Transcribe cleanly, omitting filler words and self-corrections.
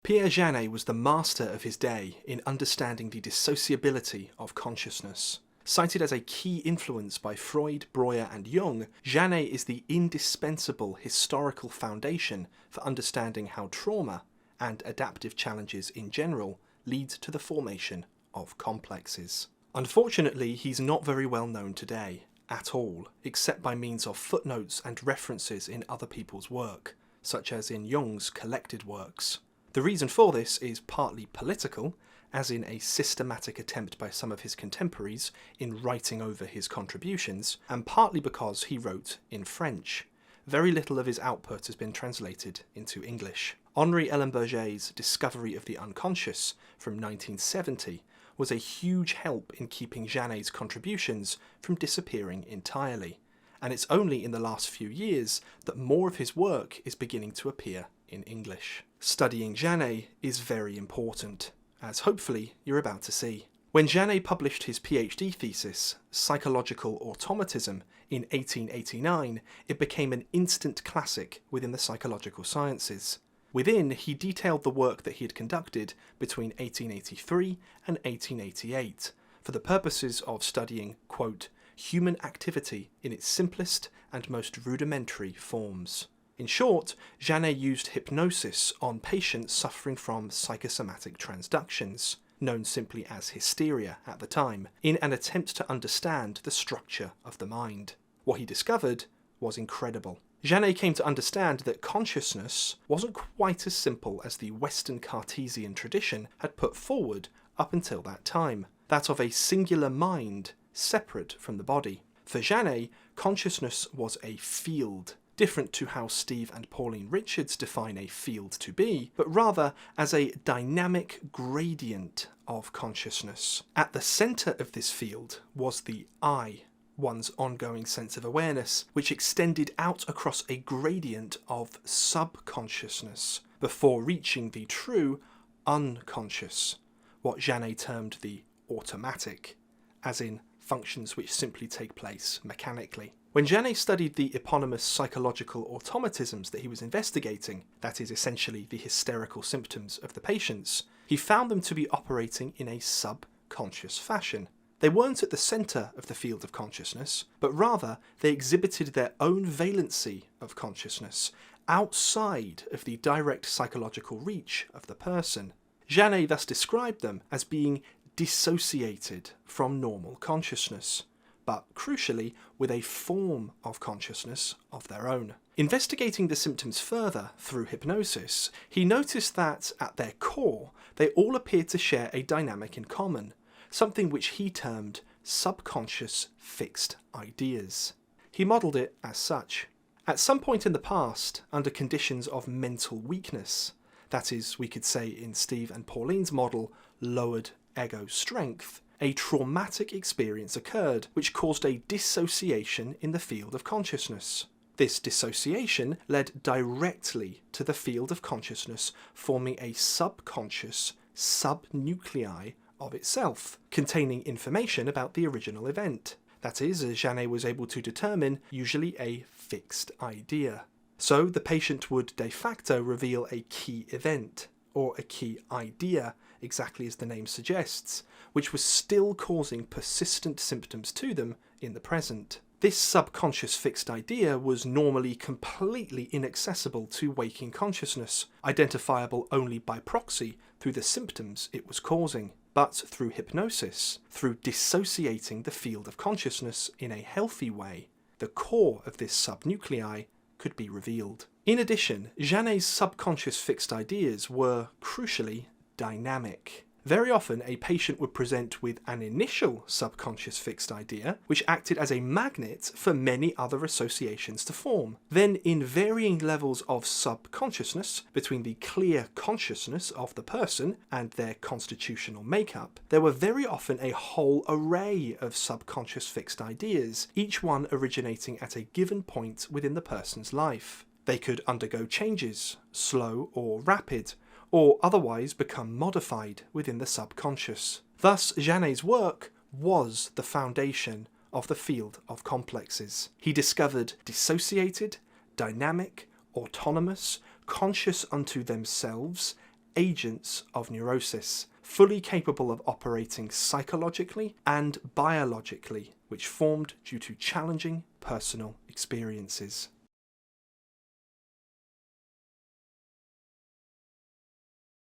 Pierre Janet was the master of his day in understanding the dissociability of consciousness. Cited as a key influence by Freud, Breuer and Jung, Janet is the indispensable historical foundation for understanding how trauma, and adaptive challenges in general, lead to the formation of complexes. Unfortunately, he's not very well known today, at all, except by means of footnotes and references in other people's work, such as in Jung's collected works. The reason for this is partly political, as in a systematic attempt by some of his contemporaries in writing over his contributions, and partly because he wrote in French. Very little of his output has been translated into English. Henri Ellenberger's Discovery of the Unconscious from 1970 was a huge help in keeping Janet's contributions from disappearing entirely, and it's only in the last few years that more of his work is beginning to appear in English. Studying Janet is very important, as hopefully you're about to see. When Janet published his PhD thesis, Psychological Automatism, in 1889, it became an instant classic within the psychological sciences. Within, he detailed the work that he had conducted between 1883 and 1888 for the purposes of studying, quote, human activity in its simplest and most rudimentary forms. In short, Janet used hypnosis on patients suffering from psychosomatic transductions, known simply as hysteria at the time, in an attempt to understand the structure of the mind. What he discovered was incredible. Janet came to understand that consciousness wasn't quite as simple as the Western Cartesian tradition had put forward up until that time, that of a singular mind separate from the body. For Janet, consciousness was a field, different to how Steve and Pauline Richards define a field to be, but rather as a dynamic gradient of consciousness. At the centre of this field was the I, one's ongoing sense of awareness, which extended out across a gradient of subconsciousness before reaching the true unconscious, what Janet termed the automatic, as in functions which simply take place mechanically. When Janet studied the eponymous psychological automatisms that he was investigating, that is essentially the hysterical symptoms of the patients, he found them to be operating in a subconscious fashion. They weren't at the centre of the field of consciousness, but rather they exhibited their own valency of consciousness, outside of the direct psychological reach of the person. Janet thus described them as being dissociated from normal consciousness, but crucially with a form of consciousness of their own. Investigating the symptoms further through hypnosis, he noticed that, at their core, they all appeared to share a dynamic in common, something which he termed subconscious fixed ideas. He modelled it as such. At some point in the past, under conditions of mental weakness, that is, we could say in Steve and Pauline's model, lowered ego strength, a traumatic experience occurred which caused a dissociation in the field of consciousness. This dissociation led directly to the field of consciousness forming a subconscious subnuclei of itself, containing information about the original event. That is, as Janet was able to determine, usually a fixed idea. So the patient would de facto reveal a key event, or a key idea, exactly as the name suggests, which was still causing persistent symptoms to them in the present. This subconscious fixed idea was normally completely inaccessible to waking consciousness, identifiable only by proxy through the symptoms it was causing. But through hypnosis, through dissociating the field of consciousness in a healthy way, the core of this subnuclei could be revealed. In addition, Janet's subconscious fixed ideas were, crucially, dynamic. Very often, a patient would present with an initial subconscious fixed idea, which acted as a magnet for many other associations to form. Then, in varying levels of subconsciousness, between the clear consciousness of the person and their constitutional makeup, there were very often a whole array of subconscious fixed ideas, each one originating at a given point within the person's life. They could undergo changes, slow or rapid, or otherwise become modified within the subconscious. Thus, Janet's work was the foundation of the field of complexes. He discovered dissociated, dynamic, autonomous, conscious unto themselves, agents of neurosis, fully capable of operating psychologically and biologically, which formed due to challenging personal experiences.